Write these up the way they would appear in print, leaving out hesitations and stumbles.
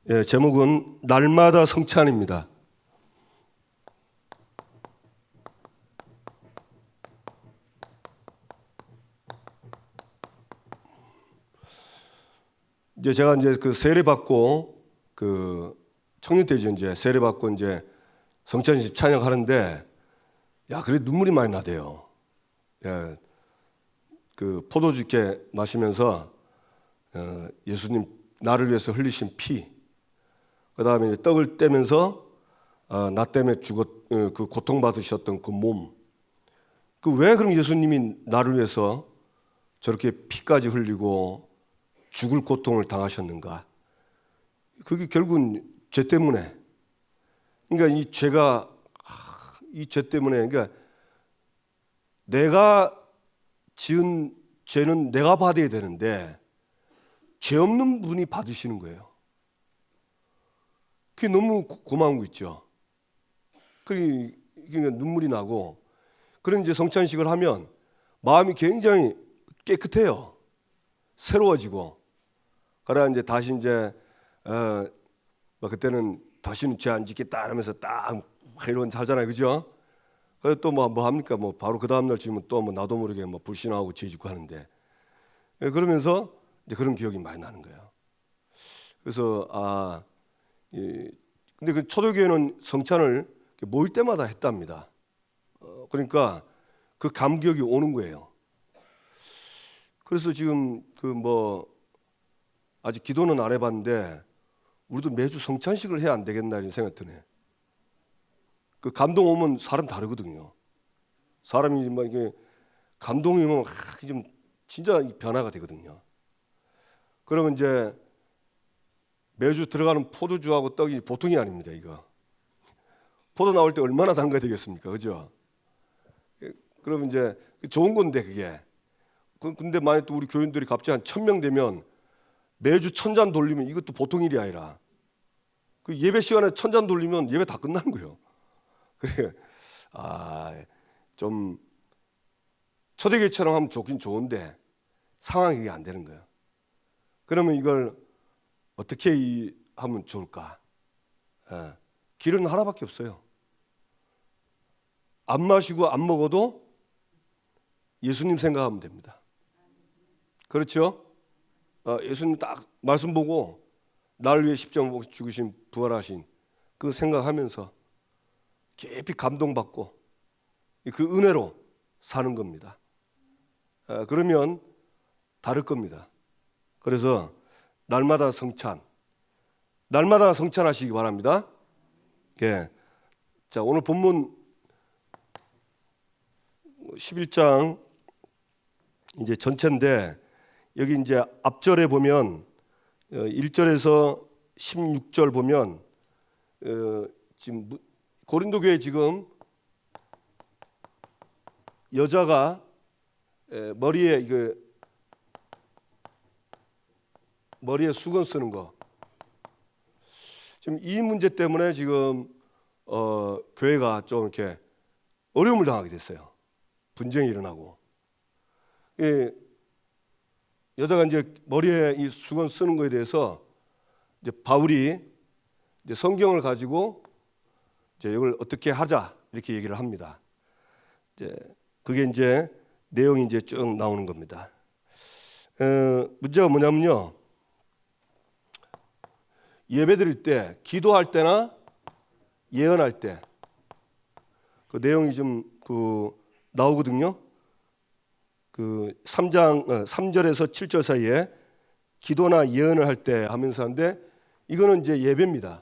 제목은 날마다 성찬입니다. 제가 그 세례 받고 청년 때죠. 세례 받고 성찬식 찬양하는데 그래 눈물이 많이 나대요. 포도주 이렇게 마시면서 예수님 나를 위해서 흘리신 피, 그 다음에 떡을 떼면서 나 때문에 그 고통받으셨던 그 몸, 왜 그럼 예수님이 나를 위해서 저렇게 피까지 흘리고 죽을 고통을 당하셨는가? 그게 결국은 죄 때문에. 그러니까 이 죄 때문에, 그러니까 내가 지은 죄는 내가 받아야 되는데 죄 없는 분이 받으시는 거예요. 그게 너무 고마운 거 있죠. 그러니까 눈물이 나고, 그런 성찬식을 하면 마음이 굉장히 깨끗해요. 새로워지고. 그러나 다시 그때는 다시는 죄 안 짓겠다 하면서 딱 이런 살잖아요, 그죠? 그래서 또 뭐 합니까? 바로 그 다음날 지으면 또 나도 모르게 불신하고 죄 짓고 하는데, 그러면서 그런 기억이 많이 나는 거예요. 그래서 근데 그 초대교회는 성찬을 모일 때마다 했답니다. 그러니까 그 감격이 오는 거예요. 그래서 지금 아직 기도는 안 해봤는데 우리도 매주 성찬식을 해야 안 되겠나 이런 생각이 드네. 그 감동 오면 사람 다르거든요. 사람이 이게 감동이 오면 좀 진짜 변화가 되거든요. 그러면 매주 들어가는 포도주하고 떡이 보통이 아닙니다. 이거 포도 나올 때 얼마나 담가야 되겠습니까, 그죠? 그러면 좋은 건데 그게. 근데 만약 또 우리 교인들이 갑자기 한 1,000명 되면 매주 1,000잔 돌리면 이것도 보통 일이 아니라, 그 예배 시간에 1,000잔 돌리면 예배 다 끝나는 거예요. 그래, 좀 초대교회처럼 하면 좋긴 좋은데 상황이 이게 안 되는 거예요. 그러면 이걸 어떻게 하면 좋을까? 길은 하나밖에 없어요. 안 마시고 안 먹어도 예수님 생각하면 됩니다. 그렇죠? 예수님 딱 말씀 보고 나를 위해 십자가 죽으신 부활하신 그 생각하면서 깊이 감동받고 그 은혜로 사는 겁니다. 그러면 다를 겁니다. 그래서 날마다 성찬하시기 바랍니다. 자, 오늘 본문 11장 전체인데, 여기 앞절에 보면 1절에서 16절 보면 지금 고린도 교회 지금 여자가 머리에 수건 쓰는 거, 지금 이 문제 때문에 지금 교회가 좀 이렇게 어려움을 당하게 됐어요. 분쟁이 일어나고. 여자가 머리에 이 수건 쓰는 거에 대해서 바울이 성경을 가지고 이걸 어떻게 하자 이렇게 얘기를 합니다. 그게 내용이 쭉 나오는 겁니다. 문제가 뭐냐면요, 예배 드릴 때, 기도할 때나 예언할 때 그 내용이 좀 나오거든요. 3절에서 7절 사이에 기도나 예언을 할 때 하면서 하는데, 이거는 예배입니다.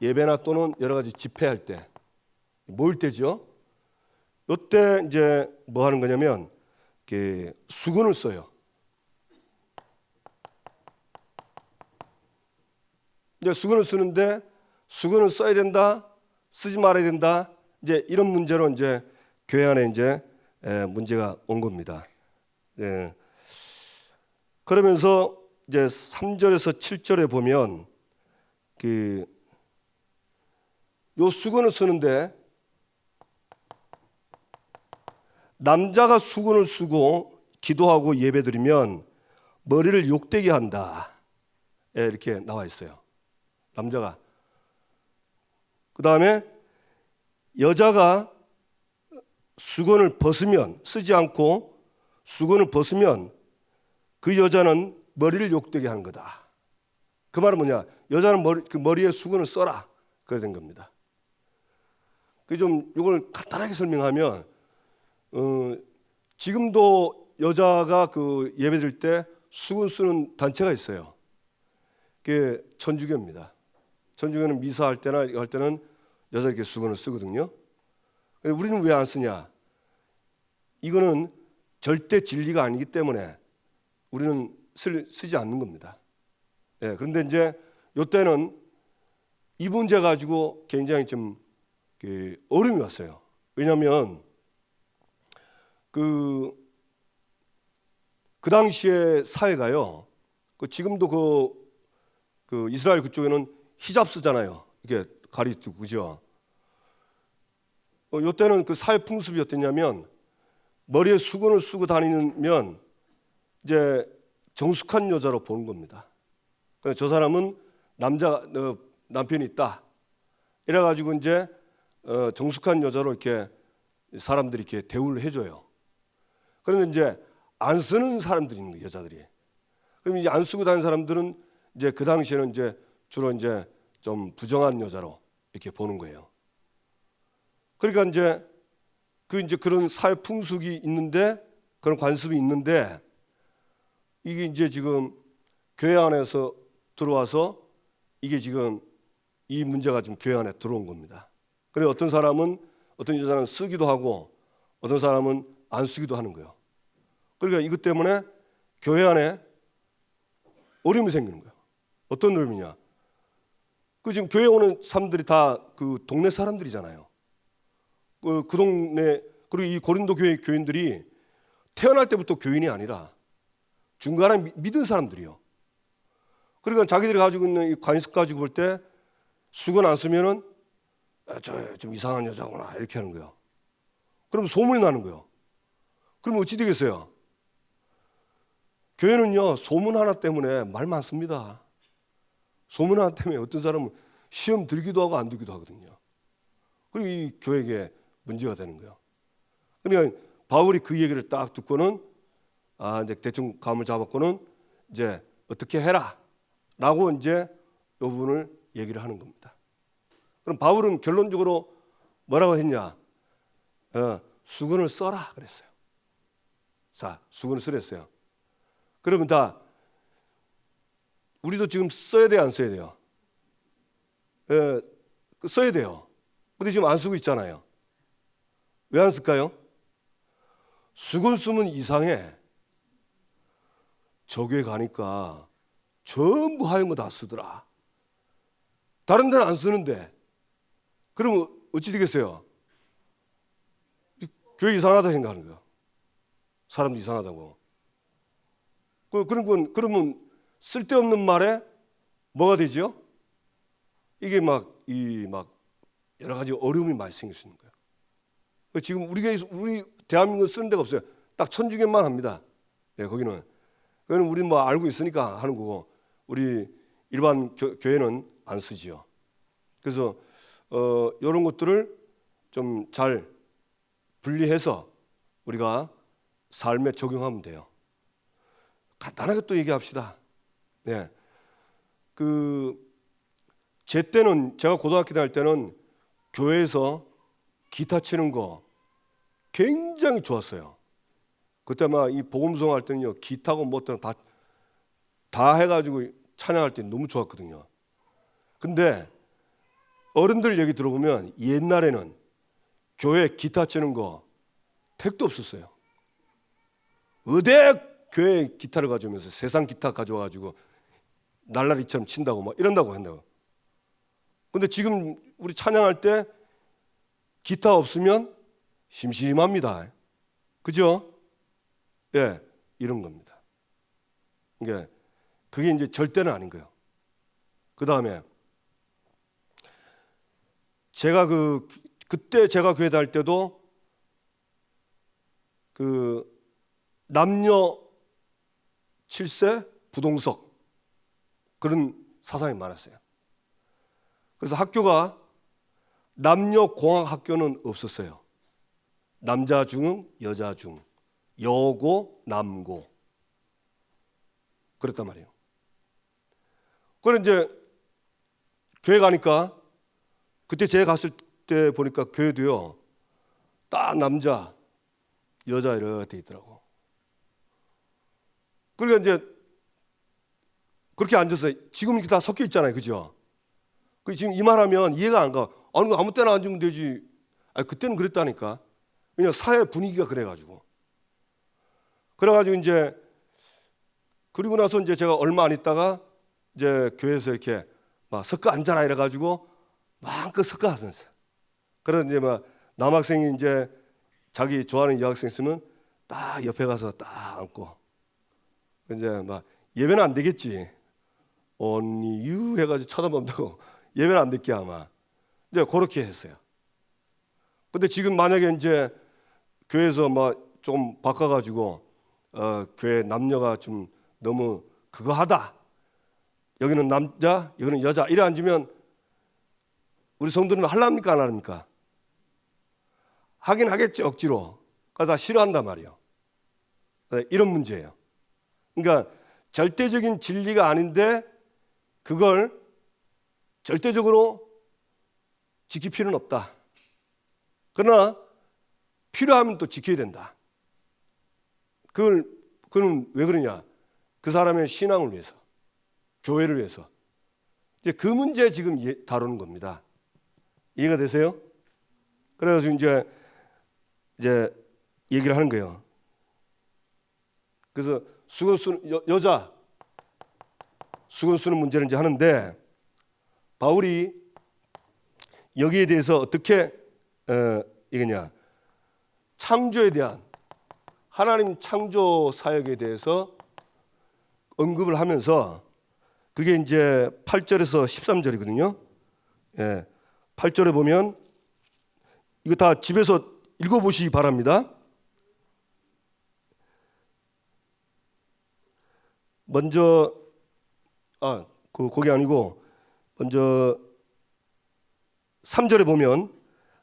예배나 또는 여러 가지 집회할 때, 모일 때죠. 이때 뭐 하는 거냐면 수건을 써요. 수건을 쓰는데, 수건을 써야 된다, 쓰지 말아야 된다, 이런 문제로 교회 안에 문제가 온 겁니다. 그러면서 3절에서 7절에 보면 요 수건을 쓰는데, 남자가 수건을 쓰고 기도하고 예배드리면 머리를 욕되게 한다, 이렇게 나와 있어요. 남자가. 그 다음에 여자가 수건을 벗으면, 쓰지 않고 수건을 벗으면 그 여자는 머리를 욕되게 하는 거다. 그 말은 뭐냐? 여자는 머리에 수건을 써라. 그래 된 겁니다. 좀 이걸 간단하게 설명하면 지금도 여자가 그 예배드릴 때 수건 쓰는 단체가 있어요. 그게 천주교입니다. 천주교는 미사할 때나 할 때는 여자 이렇게 수건을 쓰거든요. 우리는 왜 안 쓰냐? 이거는 절대 진리가 아니기 때문에 우리는 쓰지 않는 겁니다. 예, 그런데 이제 이때는 이 문제 가지고 굉장히 좀 어려움이 왔어요. 왜냐하면 그 당시에 사회가요. 지금도 그 이스라엘 그쪽에는 히잡 쓰잖아요. 이게 가리뜨고 그죠? 이때는 그 사회 풍습이 어땠냐면 머리에 수건을 쓰고 다니면 이제 정숙한 여자로 보는 겁니다. 그래서 저 사람은 남편이 있다. 이래가지고 이제 정숙한 여자로 이렇게 사람들이 이렇게 대우를 해줘요. 그런데 이제 안 쓰는 사람들이 있는 거예요, 여자들이. 그럼 이제 안 쓰고 다니는 사람들은 이제 그 당시에는 이제 주로 이제 좀 부정한 여자로 이렇게 보는 거예요. 그러니까 이제 그런 사회 풍습이 있는데, 그런 관습이 있는데, 이게 이제 지금 교회 안에서 들어와서 이게 지금 이 문제가 지금 교회 안에 들어온 겁니다. 그래서 어떤 여자는 쓰기도 하고 어떤 사람은 안 쓰기도 하는 거예요. 그러니까 이것 때문에 교회 안에 어려움이 생기는 거예요. 어떤 어려움이냐? 지금 교회 오는 사람들이 다 그 동네 사람들이잖아요. 그 동네, 그리고 이 고린도 교회 교인들이 태어날 때부터 교인이 아니라 중간에 믿은 사람들이요. 그러니까 자기들이 가지고 있는 이 관습 가지고 볼 때 수건 안 쓰면은 저 좀 이상한 여자구나 이렇게 하는 거예요. 그럼 소문이 나는 거예요. 그럼 어찌 되겠어요? 교회는요, 소문 하나 때문에 말 많습니다. 소문 하나 때문에 어떤 사람은 시험 들기도 하고 안 들기도 하거든요. 그리고 이 교회에 문제가 되는 거예요. 그러니까 바울이 그 얘기를 딱 듣고는 이제 대충 감을 잡았고는 이제 어떻게 해라라고 이제 이 부분을 얘기를 하는 겁니다. 그럼 바울은 결론적으로 뭐라고 했냐? 수건을 써라 그랬어요. 자, 수건을 쓰랬어요. 그러면 우리도 지금 써야 돼요, 안 써야 돼요? 써야 돼요. 근데 지금 안 쓰고 있잖아요. 왜 안 쓸까요? 수건 쓰면 이상해. 저교회 가니까 전부 하얀 거 다 쓰더라. 다른 데는 안 쓰는데. 그러면 어찌 되겠어요? 교회 이상하다 생각하는 거예요. 사람도 이상하다고. 그러면 쓸데없는 말에 뭐가 되죠? 이게 막 여러 가지 어려움이 많이 생길 수 있는 거예요. 지금 우리 대한민국 쓰는 데가 없어요. 딱 천주교만 합니다. 네, 거기는 우리 뭐 알고 있으니까 하는 거고 우리 일반 교회는 안 쓰지요. 그래서 이런 것들을 좀 잘 분리해서 우리가 삶에 적용하면 돼요. 간단하게 또 얘기합시다. 네, 제 때는 제가 고등학교 다닐 때는 교회에서 기타 치는 거 굉장히 좋았어요. 그때 막 이 복음송 할 때는요, 기타고 뭐든 다 해가지고 찬양할 때 너무 좋았거든요. 근데 어른들 얘기 들어보면 옛날에는 교회 기타 치는 거 택도 없었어요. 의대 교회 기타를 가져오면서 세상 기타 가져와가지고 날라리처럼 친다고 막 이런다고 한다고. 근데 지금 우리 찬양할 때 기타 없으면 심심합니다. 그죠? 예, 이런 겁니다. 그게 이제 절대는 아닌 거예요. 그 다음에 제가 그때 제가 교회 다닐 때도 남녀 7세 부동석 그런 사상이 많았어요. 그래서 학교가 남녀 공학 학교는 없었어요. 남자 중, 여자 중, 여고, 남고 그랬단 말이에요. 그래 이제 교회 가니까 그때 제가 갔을 때 보니까 교회도요 딱 남자, 여자 이렇게 돼 있더라고. 그러니까 이제 그렇게 앉아서 지금 이렇게 다 섞여 있잖아요, 그죠? 그 지금 이 말하면 이해가 안 가. 아니 아무 때나 앉으면 되지. 아니 그때는 그랬다니까. 왜냐 사회 분위기가 그래가지고. 그래가지고 이제 그리고 나서 이제 제가 얼마 안 있다가 이제 교회에서 이렇게 막 섞어 앉아라 이래가지고 마음껏 섞어 앉았어요. 그래서 이제 막 남학생이 이제 자기 좋아하는 여학생 있으면 딱 옆에 가서 딱 앉고 이제 막 예배는 안 되겠지. 언니 유 해가지고 쳐다본다고 예배는 안 됐게 아마 이제 그렇게 했어요. 근데 지금 만약에 이제 교회에서 막 좀 바꿔가지고 교회 남녀가 좀 너무 그거 하다. 여기는 남자, 여기는 여자 이래 앉으면 우리 성도는 할랍니까 안 합니까? 하긴 하겠지 억지로. 그러다 싫어한단 말이에요. 이런 문제예요. 그러니까 절대적인 진리가 아닌데 그걸 절대적으로 지킬 필요는 없다. 그러나 필요하면 또 지켜야 된다. 그건 왜 그러냐? 그 사람의 신앙을 위해서, 교회를 위해서. 이제 그 문제 지금 다루는 겁니다. 이해가 되세요? 그래서 이제 얘기를 하는 거예요. 그래서 수건 쓰는 여자 수건 쓰는 문제를 이제 하는데 바울이 여기에 대해서 어떻게 이거냐 창조에 대한 하나님 창조 사역에 대해서 언급을 하면서 그게 이제 8절에서 13절이거든요. 예, 8절에 보면 이거 다 집에서 읽어보시기 바랍니다. 먼저 거기 아니고 먼저 3절에 보면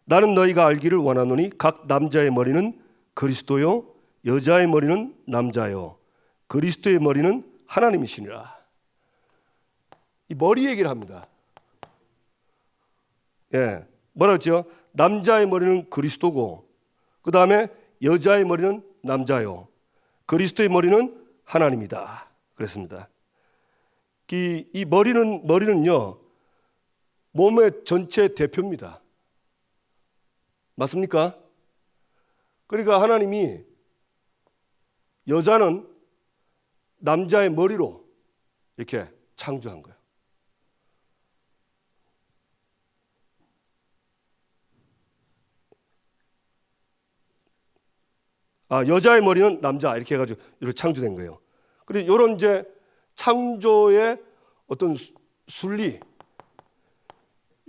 나는 너희가 알기를 원하노니 각 남자의 머리는 그리스도요 여자의 머리는 남자요 그리스도의 머리는 하나님이시니라. 이 머리 얘기를 합니다. 예, 뭐라 그랬죠? 남자의 머리는 그리스도고 그 다음에 여자의 머리는 남자요 그리스도의 머리는 하나님이다. 그랬습니다. 이 머리는요 몸의 전체 대표입니다. 맞습니까? 그러니까 하나님이 여자는 남자의 머리로 이렇게 창조한 거예요. 여자의 머리는 남자 이렇게 해가지고 이렇게 창조된 거예요. 그리고 이런 이제 창조의 어떤 순리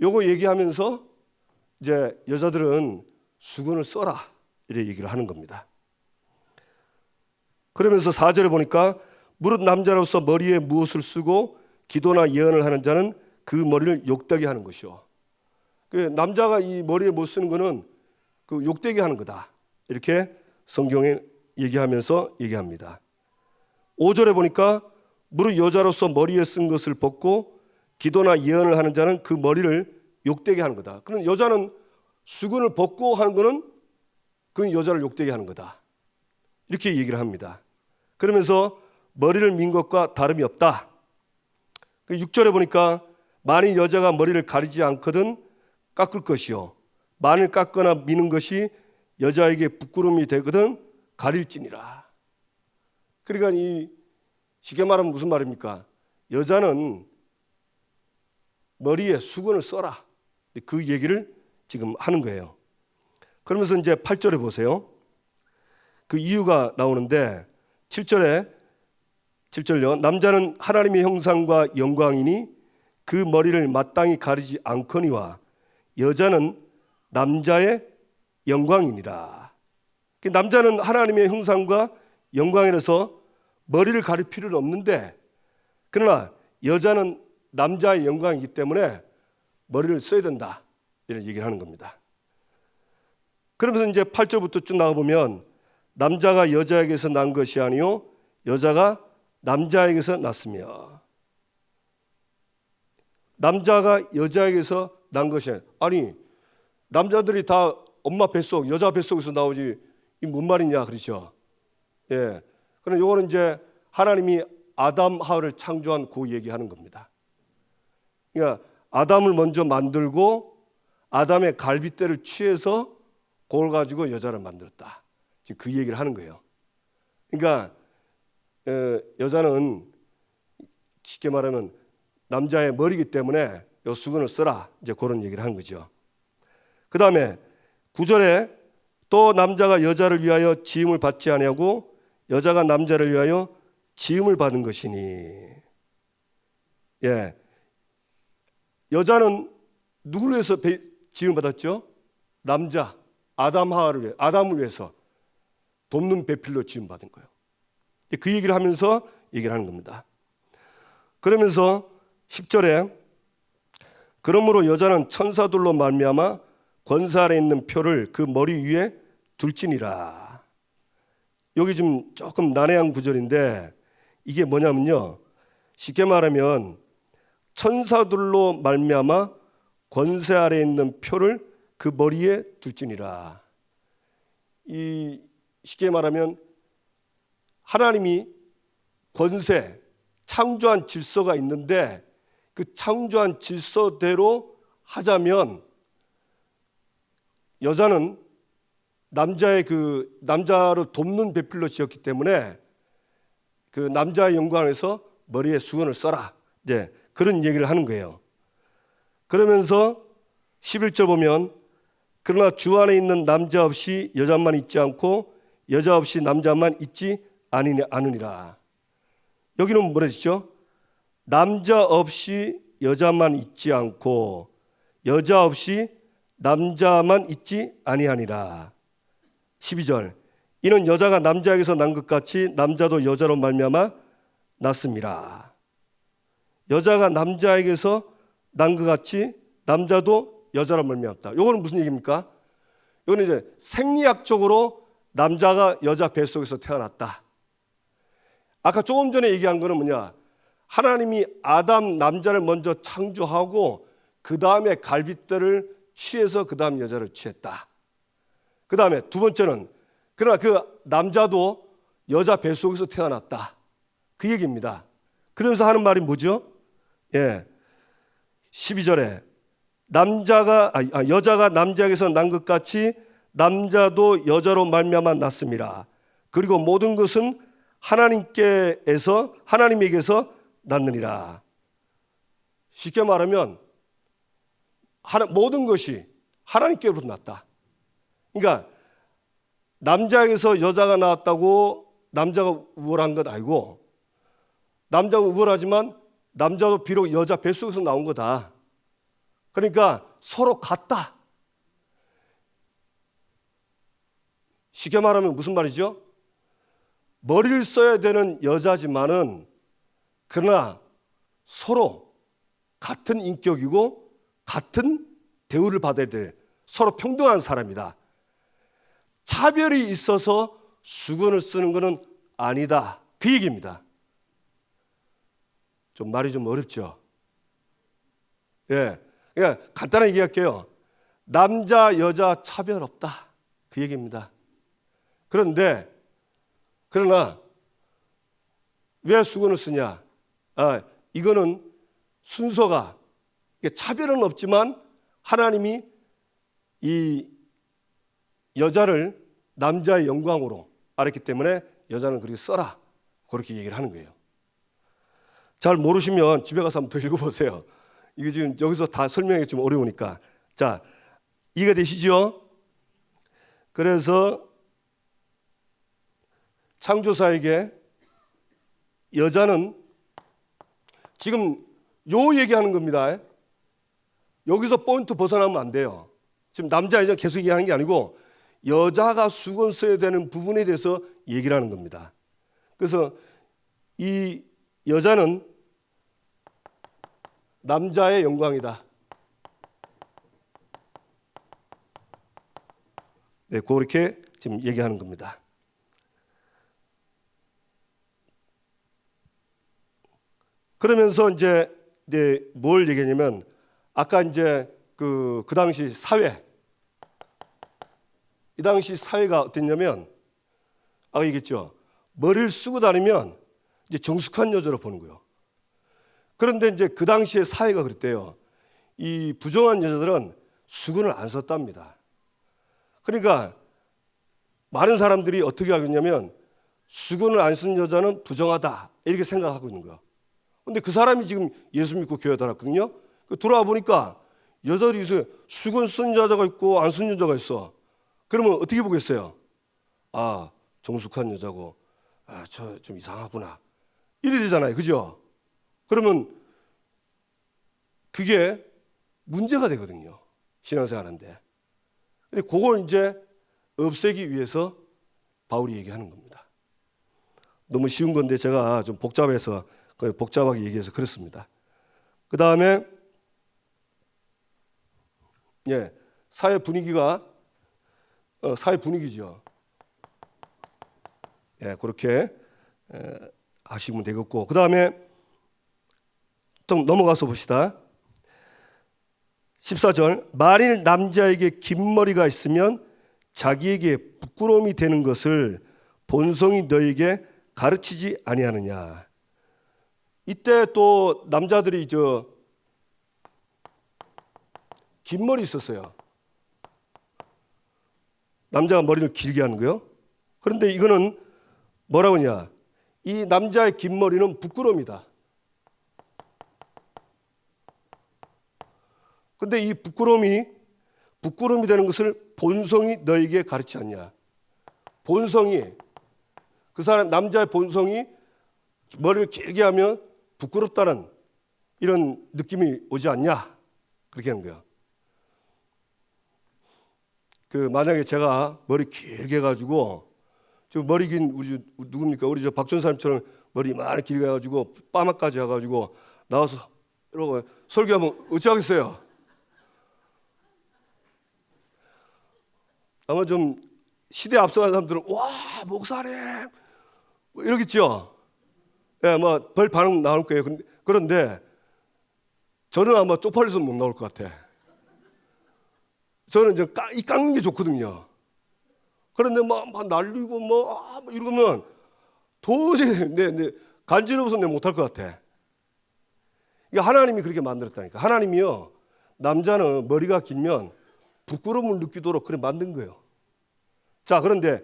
요거 얘기하면서 이제 여자들은 수건을 써라 이렇게 얘기를 하는 겁니다. 그러면서 4절에 보니까 무릇 남자로서 머리에 무엇을 쓰고 기도나 예언을 하는 자는 그 머리를 욕되게 하는 것이요. 남자가 이 머리에 못 쓰는 거는 그 욕되게 하는 거다. 이렇게 성경에 얘기하면서 얘기합니다. 5절에 보니까 무릇 여자로서 머리에 쓴 것을 벗고 기도나 예언을 하는 자는 그 머리를 욕되게 하는 거다. 그럼 여자는 수건을 벗고 하는 거는 그건 여자를 욕되게 하는 거다. 이렇게 얘기를 합니다. 그러면서 머리를 민 것과 다름이 없다. 6절에 보니까 만일 여자가 머리를 가리지 않거든 깎을 것이요 만일 깎거나 미는 것이 여자에게 부끄러움이 되거든 가릴지니라. 그러니까 이 쉽게 말하면 무슨 말입니까? 여자는 머리에 수건을 써라. 그 얘기를 지금 하는 거예요. 그러면서 이제 8절에 보세요. 그 이유가 나오는데 7절요. 남자는 하나님의 형상과 영광이니 그 머리를 마땅히 가리지 않거니와 여자는 남자의 영광이니라. 남자는 하나님의 형상과 영광이라서 머리를 가릴 필요는 없는데 그러나 여자는 남자의 영광이기 때문에 머리를 써야 된다, 이런 얘기를 하는 겁니다. 그러면서 이제 8절부터 쭉 나가보면 남자가 여자에게서 난 것이 아니요 여자가 남자에게서 났으며, 남자가 여자에게서 난 것이 아니 남자들이 다 엄마 뱃속, 여자 뱃속에서 나오지 이 뭔 말이냐, 그렇죠? 예. 그럼 요거는 이제 하나님이 아담 하와를 창조한 그 얘기하는 겁니다. 그러니까 아담을 먼저 만들고 아담의 갈빗대를 취해서 그걸 가지고 여자를 만들었다, 지금 그 얘기를 하는 거예요. 그러니까 여자는 쉽게 말하면 남자의 머리이기 때문에 요 수건을 써라, 이제 그런 얘기를 하는 거죠. 그 다음에 9절에 또 남자가 여자를 위하여 지음을 받지 아니하고 여자가 남자를 위하여 지음을 받은 것이니. 예, 여자는 누구를 위해서 지음을 받았죠? 남자, 아담을 위해서 돕는 배필로 지음 받은 거예요. 그 얘기를 하면서 얘기를 하는 겁니다. 그러면서 10절에 그러므로 여자는 천사들로 말미암아 권세 아래 있는 표를 그 머리 위에 둘지니라. 여기 좀 조금 난해한 구절인데 이게 뭐냐면요, 쉽게 말하면 천사들로 말미암아 권세 아래 있는 표를 그 머리에 둘지니라. 이 쉽게 말하면 하나님이 권세, 창조한 질서가 있는데 그 창조한 질서대로 하자면 여자는 남자를 돕는 배필로 지었기 때문에 그 남자의 영광에서 머리에 수건을 써라, 이제 그런 얘기를 하는 거예요. 그러면서 11절 보면 그러나 주 안에 있는 남자 없이 여자만 있지 않고 여자 없이 남자만 있지 않으니라. 여기는 뭐라 했죠? 남자 없이 여자만 있지 않고 여자 없이 남자만 있지 아니하니라. 12절 이는 여자가 남자에게서 난 것 같이 남자도 여자로 말미암아 났습니다. 여자가 남자에게서 난 것 같이 남자도 여자로 말미암았다. 이거는 무슨 얘기입니까? 이거는 이제 생리학적으로 남자가 여자 뱃속에서 태어났다. 아까 조금 전에 얘기한 거는 뭐냐? 하나님이 아담 남자를 먼저 창조하고 그 다음에 갈빗대를 취해서 그 다음 여자를 취했다. 그 다음에 두 번째는 그러나 그 남자도 여자 뱃속에서 태어났다, 그 얘기입니다. 그러면서 하는 말이 뭐죠? 예, 12절에 여자가 남자에게서 난 것 같이 남자도 여자로 말미암아 났습니다. 그리고 모든 것은 하나님에게서 났느니라. 쉽게 말하면 모든 것이 하나님께로부터 났다. 그러니까 남자에게서 여자가 나왔다고 남자가 우월한 것 아니고, 남자가 우월하지만 남자도 비록 여자 뱃속에서 나온 거다. 그러니까 서로 같다. 쉽게 말하면 무슨 말이죠? 머리를 써야 되는 여자지만은 그러나 서로 같은 인격이고 같은 대우를 받아야 될 서로 평등한 사람이다. 차별이 있어서 수건을 쓰는 것은 아니다, 그 얘기입니다. 좀 말이 좀 어렵죠? 예, 그냥 간단하게 얘기할게요. 남자 여자 차별 없다, 그 얘기입니다. 그러나 왜 수건을 쓰냐? 이거는 순서가, 차별은 없지만 하나님이 이 여자를 남자의 영광으로 알았기 때문에 여자는 그렇게 써라, 그렇게 얘기를 하는 거예요. 잘 모르시면 집에 가서 한번 더 읽어보세요. 이게 지금 여기서 다 설명하기 좀 어려우니까. 자, 이해가 되시죠? 그래서 창조사에게 여자는 지금 요 얘기하는 겁니다. 여기서 포인트 벗어나면 안 돼요. 지금 남자 여자 계속 얘기하는 게 아니고 여자가 수건 써야 되는 부분에 대해서 얘기를 하는 겁니다. 그래서 이 여자는 남자의 영광이다. 네, 그렇게 지금 얘기하는 겁니다. 그러면서 이제 뭘 얘기하냐면 아까 이제 그 당시 사회, 이 당시 사회가 어땠냐면 아까 얘기했죠. 머리를 쓰고 다니면 이제 정숙한 여자로 보는 거예요. 그런데 이제 그 당시에 사회가 그랬대요. 이 부정한 여자들은 수건을 안 썼답니다. 그러니까 많은 사람들이 어떻게 알겠냐면 수건을 안 쓴 여자는 부정하다 이렇게 생각하고 있는 거야. 근데 그 사람이 지금 예수 믿고 교회 다녔거든요. 돌아와 보니까 여자들이 있어요. 수건 쓴 여자가 있고 안 쓴 여자가 있어. 그러면 어떻게 보겠어요? 아, 정숙한 여자고, 아, 저 좀 이상하구나. 이래 되잖아요. 그죠? 그러면 그게 문제가 되거든요. 신앙생활 하는데. 근데 그걸 이제 없애기 위해서 바울이 얘기하는 겁니다. 너무 쉬운 건데 제가 좀 복잡해서 복잡하게 얘기해서 그렇습니다. 그 다음에 사회 분위기가 사회 분위기죠. 그렇게 하시면 되겠고 그 다음에 또 넘어가서 봅시다. 14절 만일 남자에게 긴 머리가 있으면 자기에게 부끄러움이 되는 것을 본성이 너에게 가르치지 아니하느냐. 이때 또 남자들이 긴 머리 있었어요. 남자가 머리를 길게 하는 거요. 그런데 이거는 뭐라고 하냐. 이 남자의 긴 머리는 부끄러움이다. 근데 이 부끄러움이 되는 것을 본성이 너에게 가르치지 않냐. 본성이 그 사람 남자의 본성이 머리를 길게 하면 부끄럽다는 이런 느낌이 오지 않냐. 그렇게 하는 거야. 만약에 제가 머리 길게 해가지고 저 머리 긴 우리 누굽니까? 우리 저 박전사님처럼 머리 많이 길게 해가지고 빠마까지 해가지고 나와서 이러고 설교하면 어찌하겠어요? 아마 좀 시대 앞서간 사람들은 와 목사님 뭐 이러겠죠. 뭐 별 반응 나올 거예요. 그런데 저는 아마 쪽팔려서 못 나올 것 같아. 저는 이제 깎는 게 좋거든요. 그런데 막 날리고 뭐 이러면 도저히 내 간지러워서 내가 못할 것 같아. 이게 하나님이 그렇게 만들었다니까. 하나님이요 남자는 머리가 길면 부끄러움을 느끼도록 그래 만든 거예요. 자, 그런데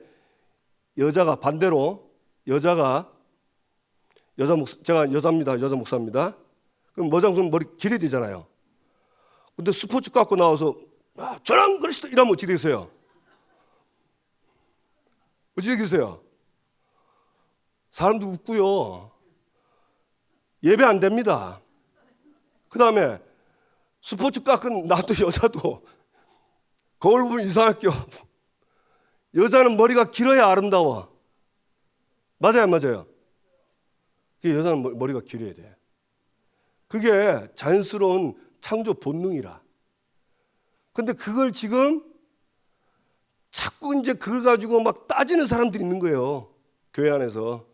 여자가 반대로 제가 여자입니다. 여자 목사입니다. 그럼 무슨 머리 길어야 되잖아요. 근데 스포츠 갖고 나와서 저랑 그리스도 이러면 어찌 되겠어요? 어찌 되겠어요? 사람도 웃고요. 예배 안 됩니다. 그 다음에 스포츠 깎은 나도 여자도 거울 보면 이상할게요. 여자는 머리가 길어야 아름다워. 맞아요, 맞아요. 여자는 머리가 길어야 돼. 그게 자연스러운 창조 본능이라. 근데 그걸 지금 자꾸 이제 그걸 가지고 막 따지는 사람들이 있는 거예요. 교회 안에서.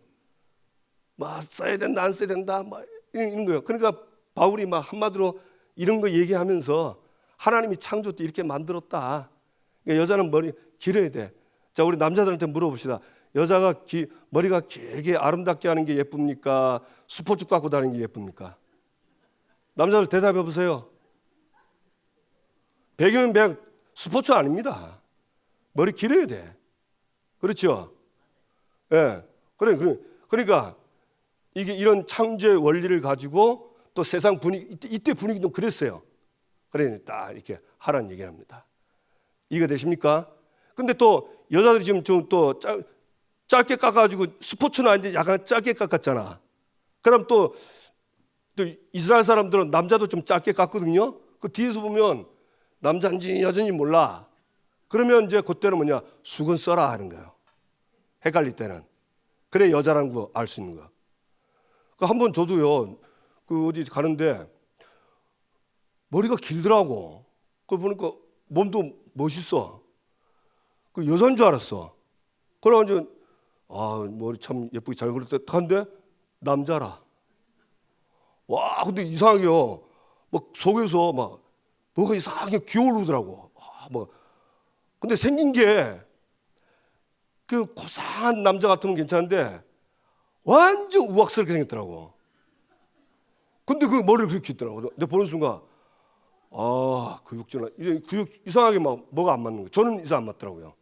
막 써야 된다, 안 써야 된다, 막 이런 거예요. 그러니까 바울이 막 한마디로 이런 거 얘기하면서 하나님이 창조 때 이렇게 만들었다. 그러니까 여자는 머리 길어야 돼. 자, 우리 남자들한테 물어봅시다. 여자가 머리가 길게 아름답게 하는 게 예쁩니까? 스포츠 갖고 다니는 게 예쁩니까? 남자들 대답해 보세요. 100이면 100 스포츠 아닙니다. 머리 길어야 돼. 그렇죠? 예. 그러니까 이게 이런 창조의 원리를 가지고 또 세상 분위기 이때 분위기도 그랬어요. 그러니 딱 이렇게 하라는 얘기를 합니다. 이해가 되십니까? 근데 또 여자들이 지금 좀 또 짧게 깎아가지고 스포츠는 아닌데 약간 짧게 깎았잖아. 그럼 또 이스라엘 사람들은 남자도 좀 짧게 깎거든요. 그 뒤에서 보면 남자인지 여자인지 몰라. 그러면 이제 그때는 뭐냐 수건 써라 하는 거예요. 헷갈릴 때는. 그래 여자라는 거 알 수 있는 거야. 한번 저도요 어디 가는데 머리가 길더라고. 그걸 보니까 몸도 멋있어. 그 여자인 줄 알았어. 그래가지고 머리 참 예쁘게 잘 그렸다 한데 남자라. 와, 근데 이상하게요. 막 속에서 막 뭐가 이상하게 기어오르더라고. 근데 생긴 게 그 고상한 남자 같으면 괜찮은데 완전 우악스럽게 생겼더라고. 근데 그 머리를 그렇게 했더라고. 내가 보는 순간 그 육전은 이상하게 막 뭐가 안 맞는 거예요. 저는 이상 안 맞더라고요.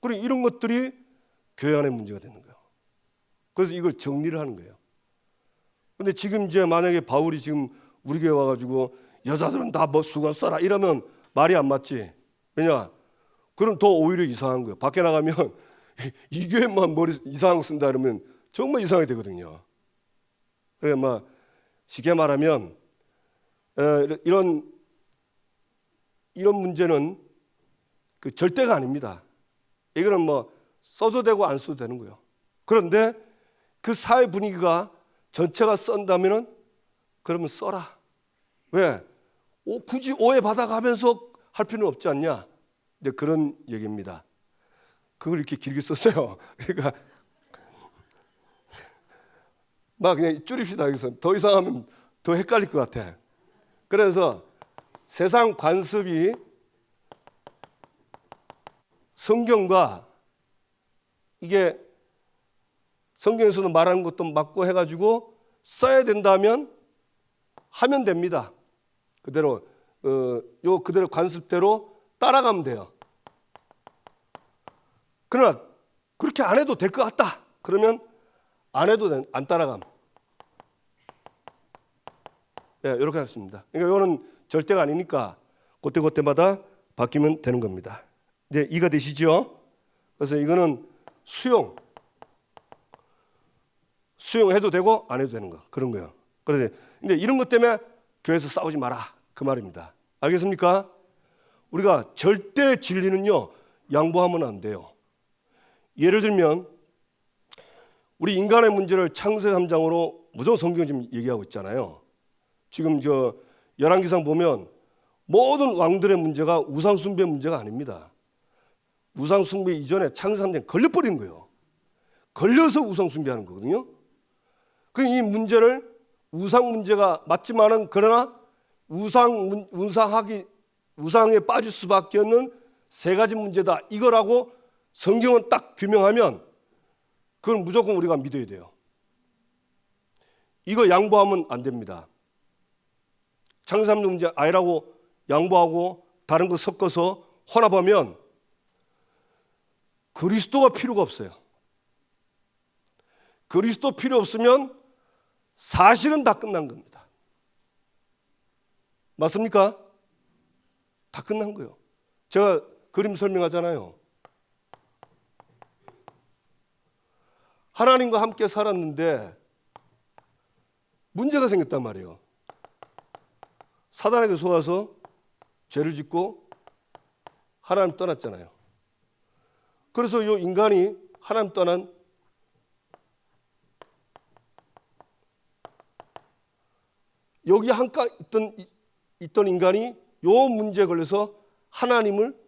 그리고 이런 것들이 교회 안에 문제가 되는 거예요. 그래서 이걸 정리를 하는 거예요. 근데 지금 이제 만약에 바울이 지금 우리 교회 와가지고 여자들은 다 뭐 수건 써라 이러면 말이 안 맞지. 왜냐? 그럼 더 오히려 이상한 거예요. 밖에 나가면 이 교회만 머리 이상한 거 쓴다 그러면 정말 이상하게 되거든요. 그래 막 쉽게 말하면 이런 문제는 그 절대가 아닙니다. 이거는 뭐 써도 되고 안 써도 되는 거예요. 그런데 그 사회 분위기가 전체가 썬다면은 그러면 써라. 왜? 굳이 오해 받아가면서 할 필요는 없지 않냐? 근데 그런 얘기입니다. 그걸 이렇게 길게 썼어요. 그러니까 막 그냥 줄입시다. 여기서 더 이상 하면 더 헷갈릴 것 같아. 그래서 세상 관습이 성경과 이게 성경에서도 말하는 것도 맞고 해가지고 써야 된다면 하면 됩니다. 그대로 그대로 관습대로 따라가면 돼요. 그러나 그렇게 안 해도 될 것 같다. 그러면 안 해도 안 따라감. 이렇게 했습니다. 그러니까 이거는 절대가 아니니까 그때마다 바뀌면 되는 겁니다. 이제 이해가 되시죠? 그래서 이거는 수용해도 되고 안 해도 되는 거 그런 거예요. 그런데 이런 것 때문에 교회에서 싸우지 마라 그 말입니다. 알겠습니까? 우리가 절대 진리는요 양보하면 안 돼요. 예를 들면 우리 인간의 문제를 창세기 3장으로 무조건 성경이 지금 얘기하고 있잖아요. 지금 열왕기상 보면 모든 왕들의 문제가 우상 숭배 문제가 아닙니다. 우상 숭배 이전에 창세기 3장에 걸려버린 거예요. 걸려서 우상 숭배하는 거거든요. 이 문제를 우상 문제가 맞지만은 그러나 우상에 빠질 수밖에 없는 세 가지 문제다. 이거라고 성경은 딱 규명하면 그건 무조건 우리가 믿어야 돼요. 이거 양보하면 안 됩니다. 창세기 3장 문제 아니라고 양보하고 다른 거 섞어서 혼합하면 그리스도가 필요가 없어요. 그리스도 필요 없으면 사실은 다 끝난 겁니다. 맞습니까? 다 끝난 거예요. 제가 그림 설명하잖아요. 하나님과 함께 살았는데 문제가 생겼단 말이에요. 사단에게 속아서 죄를 짓고 하나님 떠났잖아요. 그래서 이 인간이 하나님 떠난 여기 한가 있던 인간이 이 문제에 걸려서 하나님을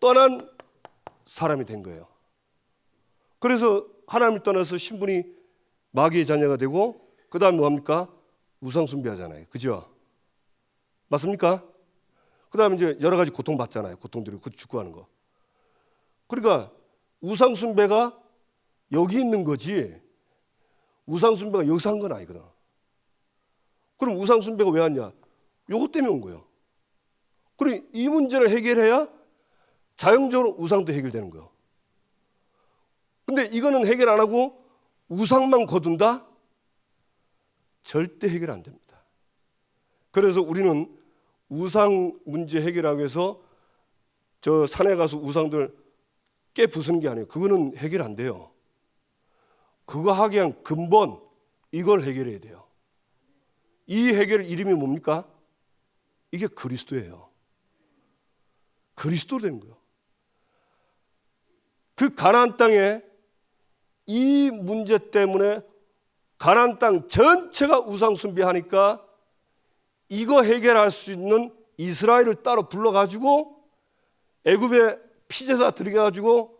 떠난 사람이 된 거예요. 그래서 하나님을 떠나서 신분이 마귀의 자녀가 되고 그 다음에 뭐합니까? 우상 숭배하잖아요. 그죠? 맞습니까? 그 다음에 이제 여러 가지 고통받잖아요. 고통들이 죽고 하는 거. 그러니까 우상 숭배가 여기 있는 거지 우상 숭배가 여기서 한 건 아니거든. 그럼 우상 숭배가 왜 왔냐? 요것 때문에 온 거예요. 그리고 이 문제를 해결해야 자연적으로 우상도 해결되는 거예요. 근데 이거는 해결 안 하고 우상만 거둔다? 절대 해결 안 됩니다. 그래서 우리는 우상 문제 해결하기 위해서 저 산에 가서 우상들 깨부수는 게 아니에요. 그거는 해결 안 돼요. 그거 하기 위한 근본 이걸 해결해야 돼요. 이 해결 이름이 뭡니까? 이게 그리스도예요. 그리스도 되는 거예요. 그 가나안 땅에 이 문제 때문에 가나안 땅 전체가 우상 숭배하니까 이거 해결할 수 있는 이스라엘을 따로 불러가지고 애굽에 피제사 들여가지고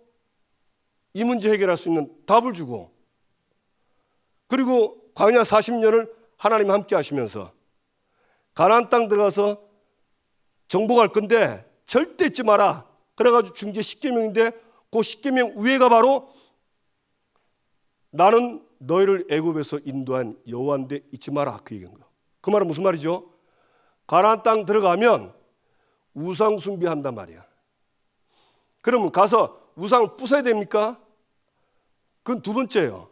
이 문제 해결할 수 있는 답을 주고, 그리고 광야 40년을 하나님 함께 하시면서 가나안 땅 들어가서 정복할 건데 절대 잊지 마라. 그래가지고 중재 10계명인데 그 10계명 위에가 바로 나는 너희를 애굽에서 인도한 여호와인데 잊지 마라, 그 얘기인 거예요. 그 말은 무슨 말이죠? 가나안 땅 들어가면 우상 숭배한단 말이야. 그러면 가서 우상을 부숴야 됩니까? 그건 두 번째예요.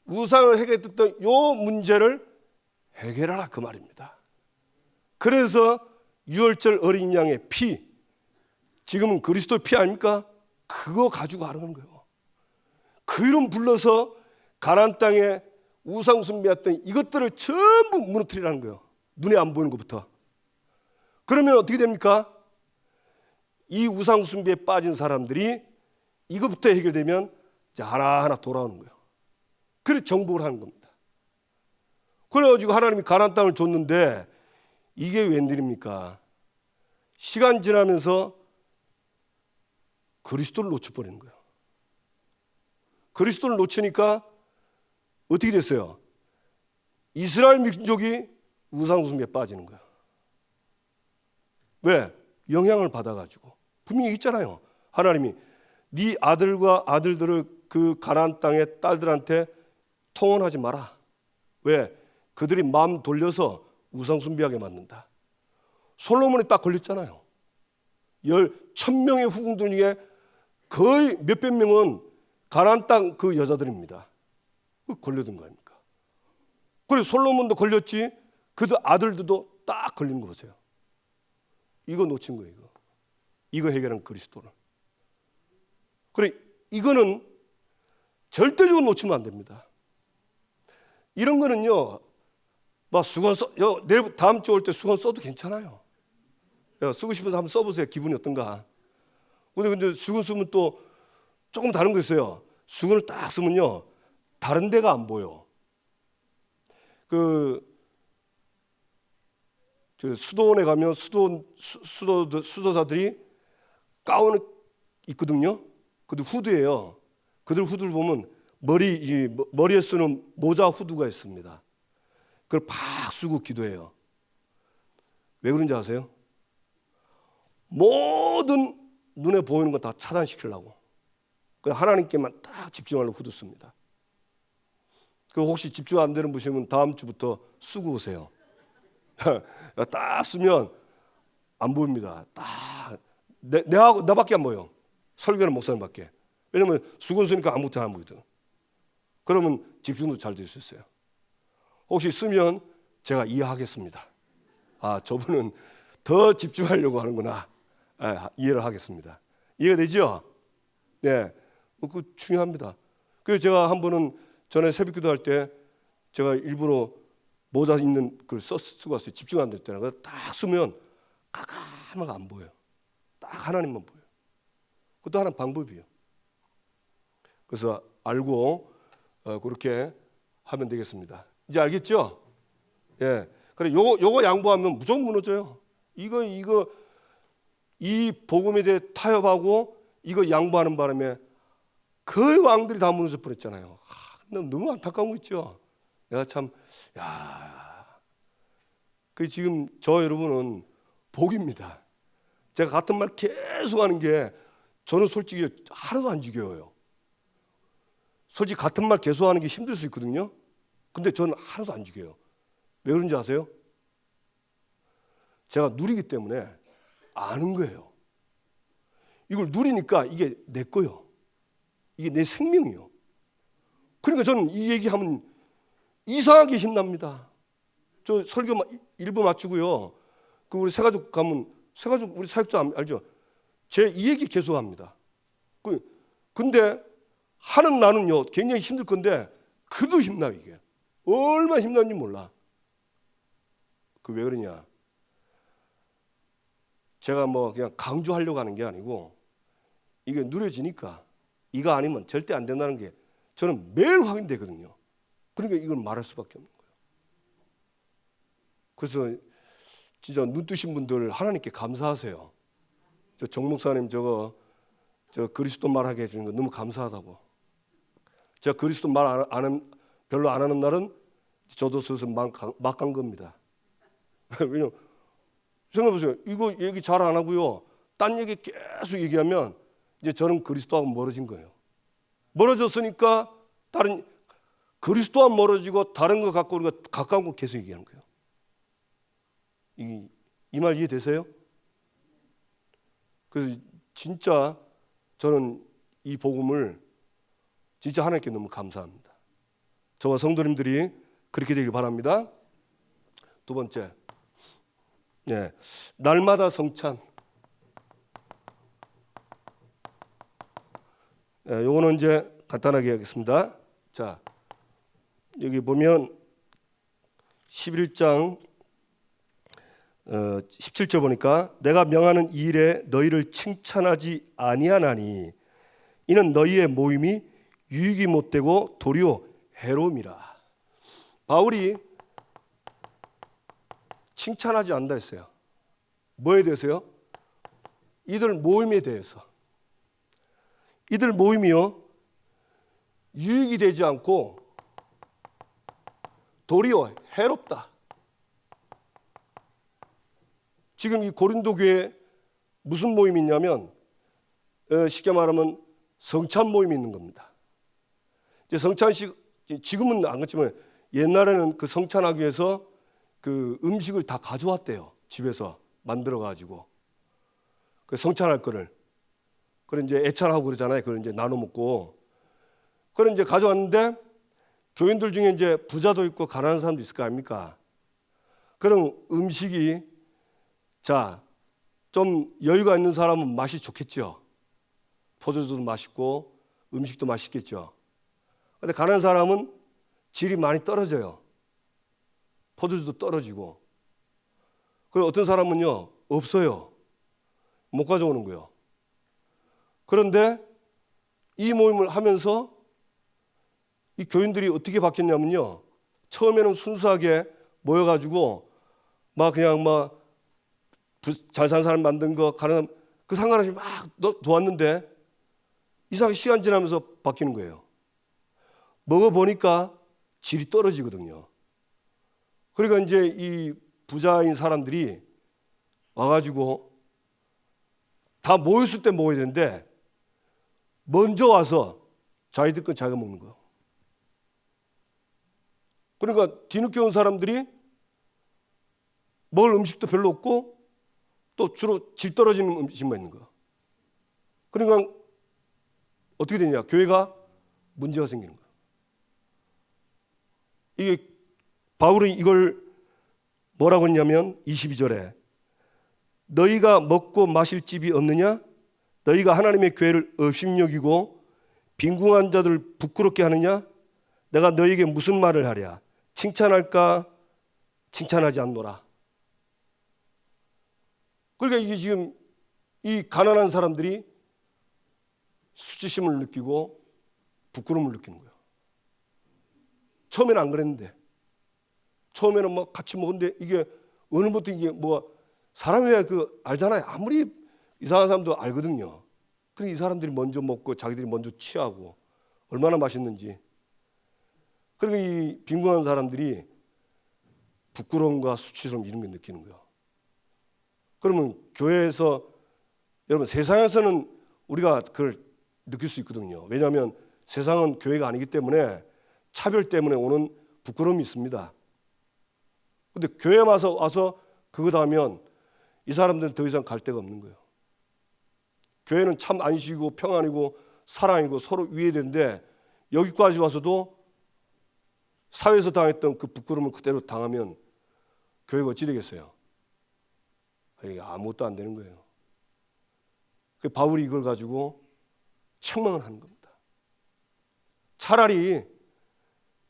우상을 해결했던 요 문제를 해결하라, 그 말입니다. 그래서 유월절 어린 양의 피, 지금은 그리스도의 피 아닙니까? 그거 가지고 하는 거예요. 그 이름 불러서 가나안 땅에 우상 숭배했던 이것들을 전부 무너뜨리라는 거예요. 눈에 안 보이는 것부터. 그러면 어떻게 됩니까? 이 우상 숭배에 빠진 사람들이 이것부터 해결되면 이제 하나하나 돌아오는 거예요. 그래서 정복을 하는 겁니다. 그래가지고 하나님이 가나안 땅을 줬는데 이게 웬일입니까? 시간 지나면서 그리스도를 놓쳐버리는 거예요. 그리스도를 놓치니까 어떻게 됐어요? 이스라엘 민족이 우상 숭배에 빠지는 거예요. 왜? 영향을 받아가지고. 분명히 있잖아요. 하나님이 네 아들과 아들들을 그 가나안 땅의 딸들한테 통혼하지 마라. 왜? 그들이 마음 돌려서 우상 숭배하게 만든다. 솔로몬이 딱 걸렸잖아요. 1000명의 후궁들 중에 거의 몇백 명은 가나안 땅 그 여자들입니다. 걸려든 거 아닙니까? 그리고 솔로몬도 걸렸지, 그들 아들들도 딱 걸리는 거 보세요. 이거 놓친 거예요. 이거 해결한 그리스도를. 그래, 이거는 절대적으로 놓치면 안 됩니다. 이런 거는요, 막 수건 내일 다음 주 올 때 수건 써도 괜찮아요. 쓰고 싶어서 한번 써보세요. 기분이 어떤가. 근데 수건 쓰면 또 조금 다른 거 있어요. 수건을 딱 쓰면요, 다른 데가 안 보여. 저 수도원에 가면 수도사들이 가운을 입거든요. 그들 후드예요. 그들 후드를 보면 머리에 쓰는 모자 후드가 있습니다. 그걸 팍 쓰고 기도해요. 왜 그런지 아세요? 모든 눈에 보이는 거 다 차단시키려고. 하나님께만 딱 집중하려고 후드 씁니다. 혹시 집중 안 되는 분이면 다음 주부터 쓰고 오세요. 딱 쓰면 안 보입니다. 딱 나밖에 안 보여. 설교는 목사님밖에. 왜냐면 수건 쓰니까 아무것도 안 보이거든. 그러면 집중도 잘 될 수 있어요. 혹시 쓰면 제가 이해하겠습니다. 아, 저분은 더 집중하려고 하는구나. 이해를 하겠습니다. 이해가 되죠? 네, 그 중요합니다. 그래서 제가 한 번은 전에 새벽기도 할 때 제가 일부러 모자 있는 걸 쓰고 왔어요. 집중 안 될 때는. 딱 쓰면 깜깜하게 안 보여요. 딱 하나님만 보여요. 그것도 하나의 방법이에요. 그래서 알고 그렇게 하면 되겠습니다. 이제 알겠죠? 예. 그래, 요거 양보하면 무조건 무너져요. 이 복음에 대해 타협하고 이거 양보하는 바람에 거의 왕들이 다 무너져 버렸잖아요. 너무 안타까운 거 있죠. 내가 참, 그 지금 저 여러분은 복입니다. 제가 같은 말 계속 하는 게 저는 솔직히 하나도 안 지겨워요. 솔직히 같은 말 계속 하는 게 힘들 수 있거든요. 근데 저는 하나도 안 지겨워요. 왜 그런지 아세요? 제가 누리기 때문에 아는 거예요. 이걸 누리니까 이게 내 거예요. 이게 내 생명이에요. 그러니까 저는 이 얘기하면 이상하게 힘납니다. 저 설교 일부 마치고요. 우리 새가족 가면 우리 사역자 알죠? 제 이 얘기 계속 합니다. 근데 하는 나는요 굉장히 힘들 건데 그래도 힘나. 이게 얼마나 힘나는지 몰라. 왜 그러냐? 제가 그냥 강조하려고 하는 게 아니고 이게 누려지니까 이거 아니면 절대 안 된다는 게 저는 매일 확인되거든요. 그러니까 이걸 말할 수밖에 없는 거예요. 그래서 진짜 눈 뜨신 분들 하나님께 감사하세요. 정 목사님 저 그리스도 말하게 해주는 거 너무 감사하다고. 제가 그리스도 말 별로 안 하는 날은 저도 슬슬 막 간 겁니다. 왜냐면 생각해보세요. 이거 얘기 잘 안 하고요. 딴 얘기 계속 얘기하면 이제 저는 그리스도하고 멀어진 거예요. 멀어졌으니까 다른 그리스도와 멀어지고 다른 거 갖고 우리가 가까운 거 계속 얘기하는 거예요. 이 말 이해되세요? 그래서 진짜 저는 이 복음을 진짜 하나님께 너무 감사합니다. 저와 성도님들이 그렇게 되길 바랍니다. 두 번째, 네, 날마다 성찬. 네, 요거는 이제 간단하게 하겠습니다. 자, 여기 보면 11장 17절 보니까 내가 명하는 이 일에 너희를 칭찬하지 아니하나니 이는 너희의 모임이 유익이 못되고 도리어 해로움이라. 바울이 칭찬하지 않는다 했어요. 뭐에 대해서요? 이들 모임에 대해서. 이들 모임이요 유익이 되지 않고 도리어 해롭다. 지금 이 고린도 교회에 무슨 모임이 있냐면 쉽게 말하면 성찬 모임이 있는 겁니다. 이제 성찬식 지금은 안 그렇지만 옛날에는 그 성찬하기 위해서 그 음식을 다 가져왔대요. 집에서 만들어 가지고 그 성찬할 거를. 그래 이제 애찬하고 그러잖아요. 그걸 이제 나눠 먹고. 그래 이제 가져왔는데 교인들 중에 이제 부자도 있고 가난한 사람도 있을 거 아닙니까? 그런 음식이 자, 좀 여유가 있는 사람은 맛이 좋겠죠. 포도주도 맛있고 음식도 맛있겠죠. 근데 가난한 사람은 질이 많이 떨어져요. 포도주도 떨어지고. 그리고 어떤 사람은요 없어요. 못 가져오는 거예요. 그런데 이 모임을 하면서 이 교인들이 어떻게 바뀌었냐면요. 처음에는 순수하게 모여가지고 막 그냥 막 잘 사는 사람 만든 거 가는 그 상관없이 막 좋았는데 이상하게 시간 지나면서 바뀌는 거예요. 먹어보니까 질이 떨어지거든요. 그러니까 이제 이 부자인 사람들이 와가지고 다 모였을 때 먹어야 되는데 먼저 와서 자기들 건 자기가 먹는 거예요. 그러니까 뒤늦게 온 사람들이 먹을 음식도 별로 없고 또 주로 질 떨어지는 음식만 있는 거예요. 그러니까 어떻게 되냐? 교회가 문제가 생기는 거예요. 이게 바울이 이걸 뭐라고 했냐면 22절에 너희가 먹고 마실 집이 없느냐? 너희가 하나님의 교회를 업신여기고 빈궁한 자들 부끄럽게 하느냐? 내가 너희에게 무슨 말을 하랴? 칭찬할까? 칭찬하지 않노라. 그러니까 이게 지금 이 가난한 사람들이 수치심을 느끼고 부끄러움을 느끼는 거예요. 처음에는 안 그랬는데, 처음에는 막 같이 먹었는데 이게 어느부터 이게 뭐 사람이 그 알잖아요. 아무리 이상한 사람도 알거든요. 그러니까 이 사람들이 먼저 먹고 자기들이 먼저 취하고 얼마나 맛있는지. 그러니까 이 빈곤한 사람들이 부끄러움과 수치스러움 이런 걸 느끼는 거예요. 그러면 교회에서 여러분 세상에서는 우리가 그걸 느낄 수 있거든요. 왜냐하면 세상은 교회가 아니기 때문에 차별 때문에 오는 부끄러움이 있습니다. 근데 교회에 와서 그거 하면 이 사람들은 더 이상 갈 데가 없는 거예요. 교회는 참 안식이고 평안이고 사랑이고 서로 위해되는데 여기까지 와서도 사회에서 당했던 그 부끄러움을 그대로 당하면 교회가 어찌 되겠어요? 이게 아무것도 안 되는 거예요. 바울이 이걸 가지고 책망을 하는 겁니다. 차라리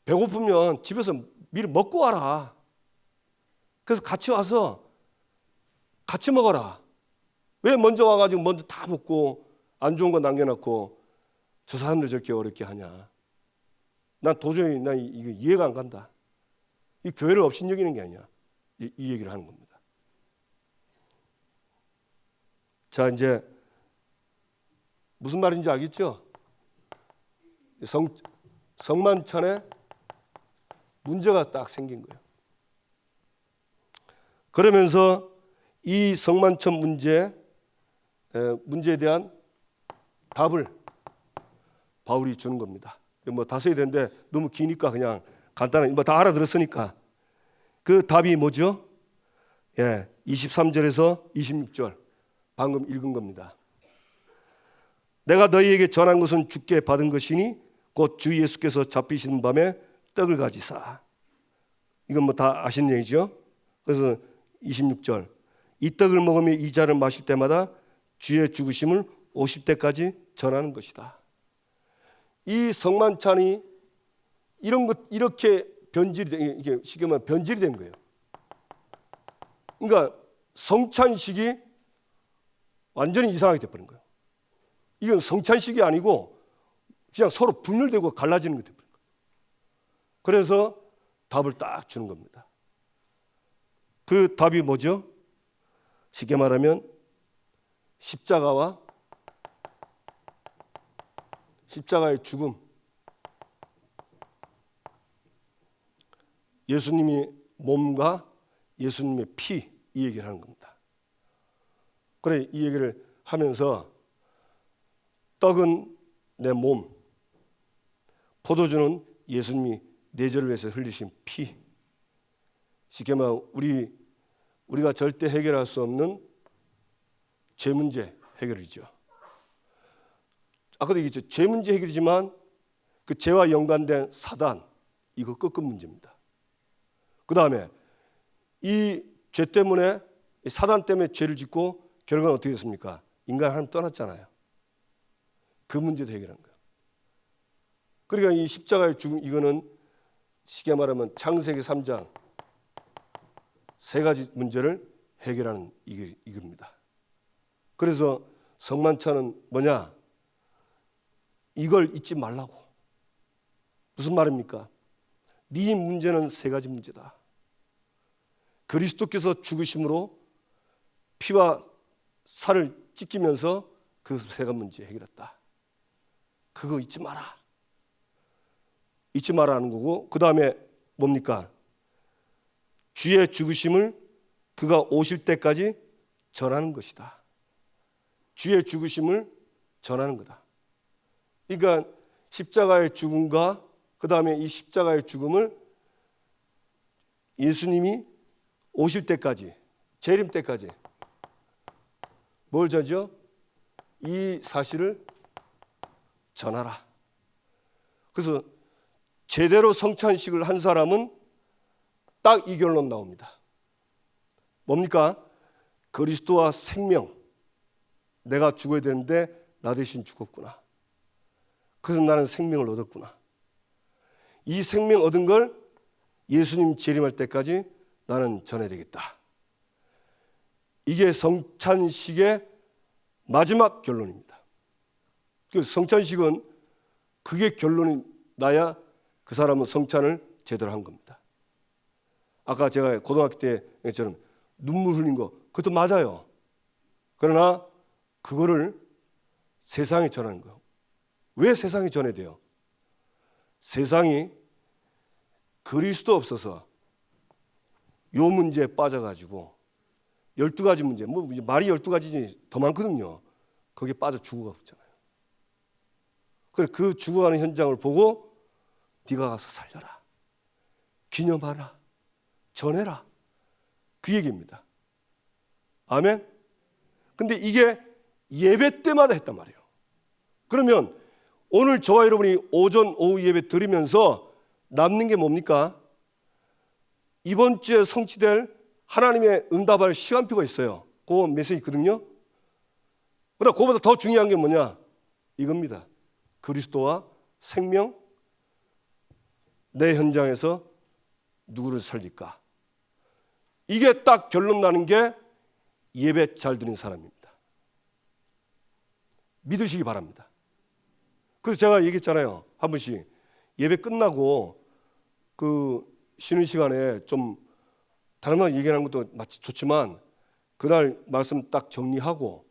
배고프면 집에서 미리 먹고 와라. 그래서 같이 와서 같이 먹어라. 왜 먼저 와가지고 먼저 다 먹고 안 좋은 거 남겨놓고 저 사람들 저렇게 어렵게 하냐. 난 도저히 이거 이해가 안 간다. 이 교회를 업신여기는 게 아니야. 이 얘기를 하는 겁니다. 자, 이제 무슨 말인지 알겠죠? 성만찬에 문제가 딱 생긴 거예요. 그러면서 이 성만찬 문제에 대한 답을 바울이 주는 겁니다. 뭐 다 써야 되는데 너무 기니까 그냥 간단하게 뭐 다 알아들었으니까. 그 답이 뭐죠? 23절에서 26절 방금 읽은 겁니다. 내가 너희에게 전한 것은 주께 받은 것이니 곧 주 예수께서 잡히시는 밤에 떡을 가지사. 이건 뭐 다 아시는 얘기죠. 그래서 26절 이 떡을 먹으며 이 잔을 마실 때마다 주의 죽으심을 오실 때까지 전하는 것이다. 이 성만찬이 이렇게 변질이 이게 쉽게 말하면 변질이 된 거예요. 그러니까 성찬식이 완전히 이상하게 돼버린 거예요. 이건 성찬식이 아니고 그냥 서로 분열되고 갈라지는 게 돼버린 거예요. 그래서 답을 딱 주는 겁니다. 그 답이 뭐죠? 쉽게 말하면 십자가의 죽음, 예수님의 몸과 예수님의 피, 이 얘기를 하는 겁니다. 그래, 이 얘기를 하면서 떡은 내 몸, 포도주는 예수님이 내 죄를 위해서 흘리신 피. 쉽게 말하면 우리가 절대 해결할 수 없는 죄 문제 해결이죠. 아까도 얘기했죠. 죄 문제 해결이지만 그 죄와 연관된 사단, 이거 끝끝 문제입니다. 그 다음에 이 죄 때문에, 사단 때문에 죄를 짓고 결과는 어떻게 됐습니까? 인간 하나님 떠났잖아요. 그 문제도 해결한 거예요. 그러니까 이 십자가의 죽음, 이거는 쉽게 말하면 창세기 3장 세 가지 문제를 해결하는 이겁니다. 그래서 성만찬은 뭐냐? 이걸 잊지 말라고. 무슨 말입니까? 네 문제는 세 가지 문제다. 그리스도께서 죽으심으로 피와 살을 찢기면서 그 세 가지 문제 해결했다. 그거 잊지 마라. 잊지 마라는 거고, 그 다음에 뭡니까? 주의 죽으심을 그가 오실 때까지 전하는 것이다. 주의 죽으심을 전하는 거다. 그러니까 십자가의 죽음과 그 다음에 이 십자가의 죽음을 예수님이 오실 때까지, 재림 때까지 뭘 전하죠? 이 사실을 전하라. 그래서 제대로 성찬식을 한 사람은 딱 이 결론 나옵니다. 뭡니까? 그리스도와 생명. 내가 죽어야 되는데 나 대신 죽었구나. 그래서 나는 생명을 얻었구나. 이 생명 얻은 걸 예수님 재림할 때까지 나는 전해야 되겠다. 이게 성찬식의 마지막 결론입니다. 그 성찬식은 그게 결론이 나야 그 사람은 성찬을 제대로 한 겁니다. 아까 제가 고등학교 때처럼 눈물 흘린 거, 그것도 맞아요. 그러나 그거를 세상에 전하는 거예요. 왜 세상에 전해야 돼요? 세상이 그리스도 없어서 요 문제에 빠져가지고 12가지 문제, 뭐 말이 12가지지 더 많거든요. 거기에 빠져 죽어가고 있잖아요. 그래, 그 죽어가는 현장을 보고 네가 가서 살려라, 기념하라, 전해라, 그 얘기입니다. 아멘. 근데 이게 예배 때마다 했단 말이에요. 그러면 오늘 저와 여러분이 오전 오후 예배 드리면서 남는 게 뭡니까? 이번 주에 성취될 하나님의 응답할 시간표가 있어요. 그 메시지 있거든요. 그러나 그거보다 더 중요한 게 뭐냐? 이겁니다. 그리스도와 생명, 내 현장에서 누구를 살릴까? 이게 딱 결론 나는 게 예배 잘 드린 사람입니다. 믿으시기 바랍니다. 그래서 제가 얘기했잖아요. 한 번씩 예배 끝나고 그 쉬는 시간에 좀 다른 말 얘기하는 것도 마치 좋지만 그날 말씀 딱 정리하고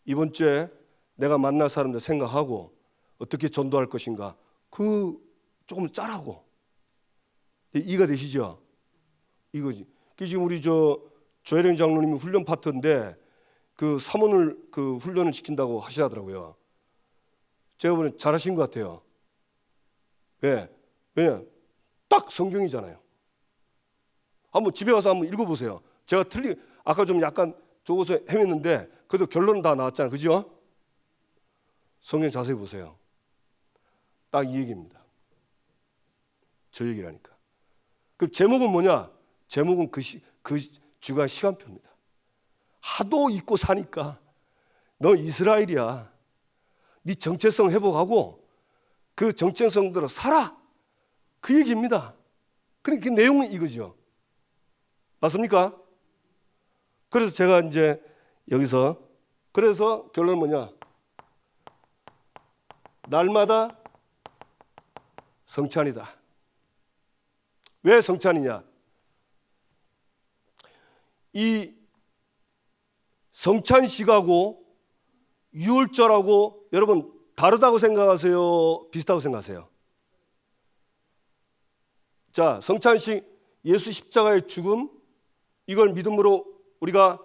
이번 주에 내가 만날 사람들 생각하고 어떻게 전도할 것인가, 그 조금 짜라고. 이해가 되시죠? 이거지. 그 지금 우리 조혜령 장로님이 훈련 파트인데 그 사모를 그 훈련을 시킨다고 하시더라고요. 제가 보기엔 잘하신 것 같아요. 왜? 왜냐? 딱 성경이잖아요. 한번 집에 가서 한번 읽어보세요. 제가 아까 좀 약간 적어서 헤맸는데 그래도 결론은 다 나왔잖아요. 그죠? 성경 자세히 보세요. 딱 이 얘기입니다. 저 얘기라니까. 그 제목은 뭐냐? 제목은 그 주간 시간표입니다. 하도 잊고 사니까 너 이스라엘이야. 네 정체성 회복하고 그 정체성대로 살아. 그 얘기입니다. 그러니까 그 내용은 이거죠. 맞습니까? 그래서 제가 이제 여기서 그래서 결론은 뭐냐? 날마다 성찬이다. 왜 성찬이냐? 이 성찬식하고 유월절하고 여러분 다르다고 생각하세요? 비슷하고 생각하세요? 자, 성찬식 예수 십자가의 죽음, 이걸 믿음으로 우리가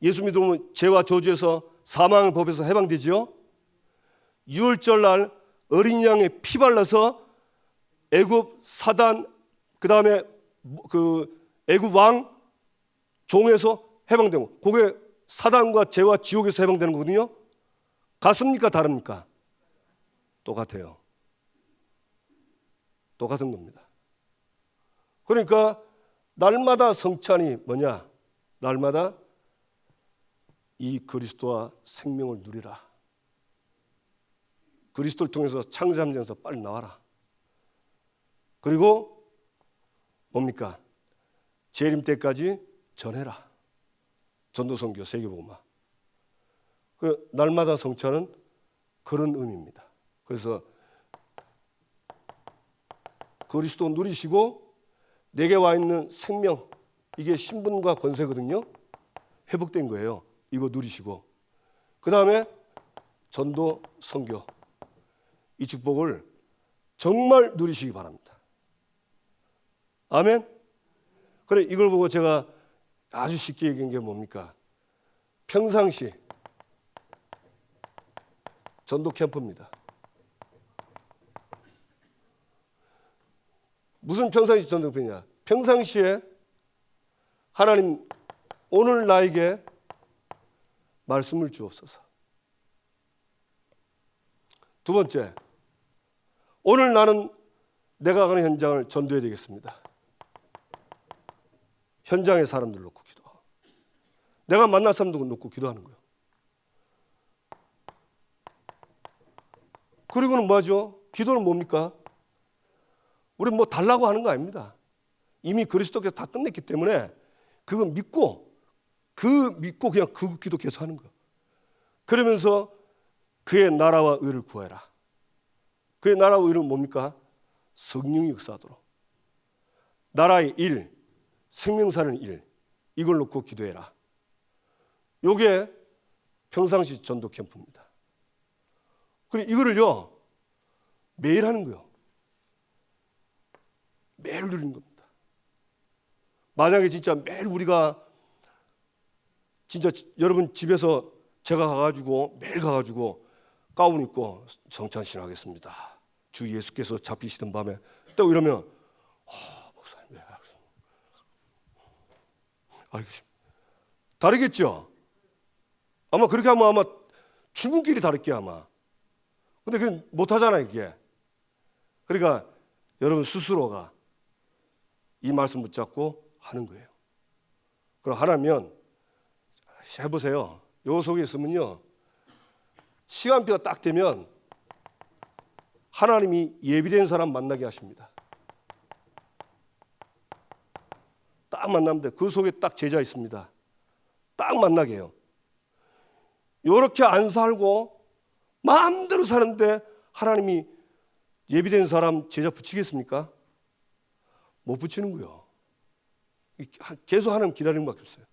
예수 믿음으로 죄와 저주에서 사망의 법에서 해방되지요. 유월절 날 어린 양의 피 발라서 애굽 사단, 그 다음에 그 애굽 왕 종에서 해방되고, 그게 사단과 죄와 지옥에서 해방되는 거거든요. 같습니까? 다릅니까? 똑같아요. 똑같은 겁니다. 그러니까 날마다 성찬이 뭐냐? 날마다 이 그리스도와 생명을 누리라. 그리스도를 통해서 창세함전에서 빨리 나와라. 그리고 뭡니까? 재림 때까지 전해라. 전도선교 세계복음화. 그 날마다 성찬은 그런 의미입니다. 그래서 그리스도 누리시고 내게 와 있는 생명, 이게 신분과 권세거든요. 회복된 거예요. 이거 누리시고 그 다음에 전도 선교, 이 축복을 정말 누리시기 바랍니다. 아멘. 그래, 이걸 보고 제가 아주 쉽게 얘기한 게 뭡니까? 평상시 전도 캠프입니다. 무슨 평상시 전도 캠프냐? 평상시에 하나님 오늘 나에게 말씀을 주옵소서. 두 번째, 오늘 나는 내가 가는 현장을 전도해야 되겠습니다. 현장의 사람들 놓고 기도하고, 내가 만날 사람들 놓고 기도하는 거예요. 그리고는 뭐죠? 기도는 뭡니까? 우리 뭐 달라고 하는 거 아닙니다. 이미 그리스도께서 다 끝냈기 때문에 그거 믿고 그냥 그 기도 계속 하는 거예요. 그러면서 그의 나라와 의를 구해라. 그의 나라와 의는 뭡니까? 성령이 역사하도록. 나라의 일, 생명 사는 일, 이걸 놓고 기도해라. 요게 평상시 전도 캠프입니다. 그리고 이거를요 매일 하는 거예요. 매일 누리는 겁니다. 만약에 진짜 매일 우리가 진짜 여러분 집에서 제가 가가지고 매일 가가지고 가운 입고 성찬 신하겠습니다. 주 예수께서 잡히시던 밤에 또 이러면 목사님 알겠습니다. 다르겠죠? 아마 그렇게 하면 아마 출근길이 다를게 아마. 근데 그건 못하잖아요 이게. 그러니까 여러분 스스로가 이 말씀 붙잡고 하는 거예요. 그럼 하나면 해보세요. 요 속에 있으면요 시간표가 딱 되면 하나님이 예비된 사람 만나게 하십니다. 딱 만나면 돼. 그 속에 딱 제자 있습니다. 딱 만나게 해요. 요렇게 안 살고 마음대로 사는데 하나님이 예비된 사람 제자 붙이겠습니까? 못 붙이는 거예요. 계속 하나님 기다리는 것밖에 없어요.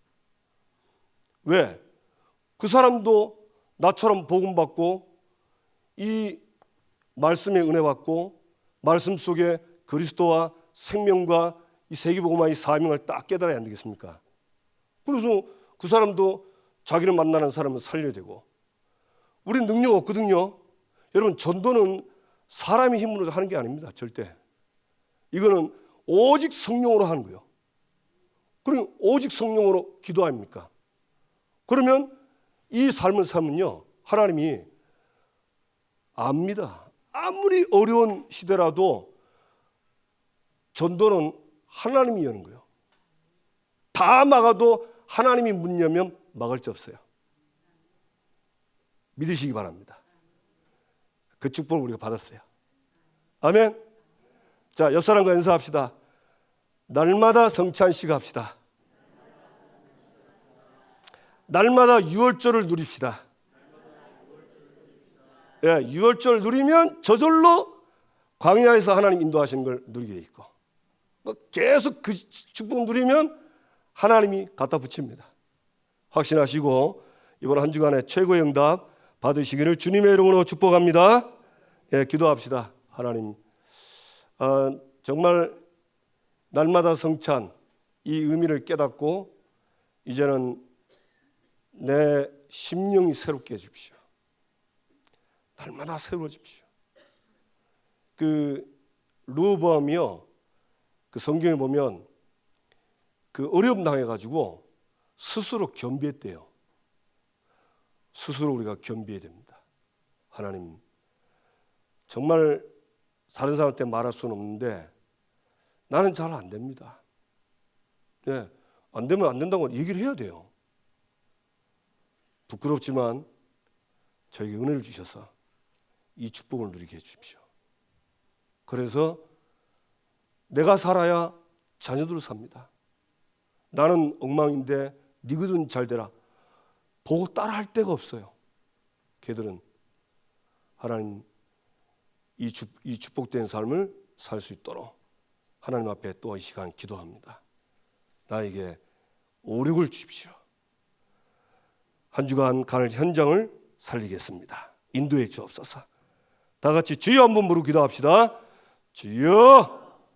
왜? 그 사람도 나처럼 복음 받고 이 말씀의 은혜 받고 말씀 속에 그리스도와 생명과 이 세계복음화의 사명을 딱 깨달아야 안 되겠습니까? 그래서 그 사람도 자기를 만나는 사람은 살려야 되고, 우린 능력 없거든요. 여러분, 전도는 사람의 힘으로 하는 게 아닙니다. 절대. 이거는 오직 성령으로 하는 거예요. 그럼 오직 성령으로 기도 아닙니까? 그러면 이 삶을 살면요, 하나님이 압니다. 아무리 어려운 시대라도 전도는 하나님이 여는 거예요. 다 막아도 하나님이 문 열면 막을 수 없어요. 믿으시기 바랍니다. 그 축복을 우리가 받았어요. 아멘. 자, 옆 사람과 인사합시다. 날마다 성찬식 합시다. 날마다 유월절을 누립시다. 예, 유월절 누리면 저절로 광야에서 하나님 인도하시는 걸 누리게 돼 있고, 계속 그 축복 누리면 하나님이 갖다 붙입니다. 확신하시고 이번 한 주간의 최고의 응답 받으시기를 주님의 이름으로 축복합니다. 예, 기도합시다. 하나님, 정말 날마다 성찬 이 의미를 깨닫고 이제는 내 심령이 새롭게 해주십시오. 날마다 새로워집시오. 그 르호보암이요, 그 성경에 보면 그 어려움 당해가지고 스스로 겸비했대요. 스스로 우리가 겸비해야 됩니다. 하나님, 정말 다른 사람한테 말할 수는 없는데 나는 잘 안 됩니다. 네, 안 되면 안 된다고 얘기를 해야 돼요. 부끄럽지만 저에게 은혜를 주셔서 이 축복을 누리게 해주십시오. 그래서 내가 살아야 자녀들 삽니다. 나는 엉망인데 니거든 잘 되라. 보고 따라할 데가 없어요. 걔들은. 하나님, 이 축복된 삶을 살 수 있도록 하나님 앞에 또 이 시간 기도합니다. 나에게 오력을 주십시오. 한 주간 가는 현장을 살리겠습니다. 인도해 주옵소서. 다 같이 주여 한번 부르고 기도합시다. 주여.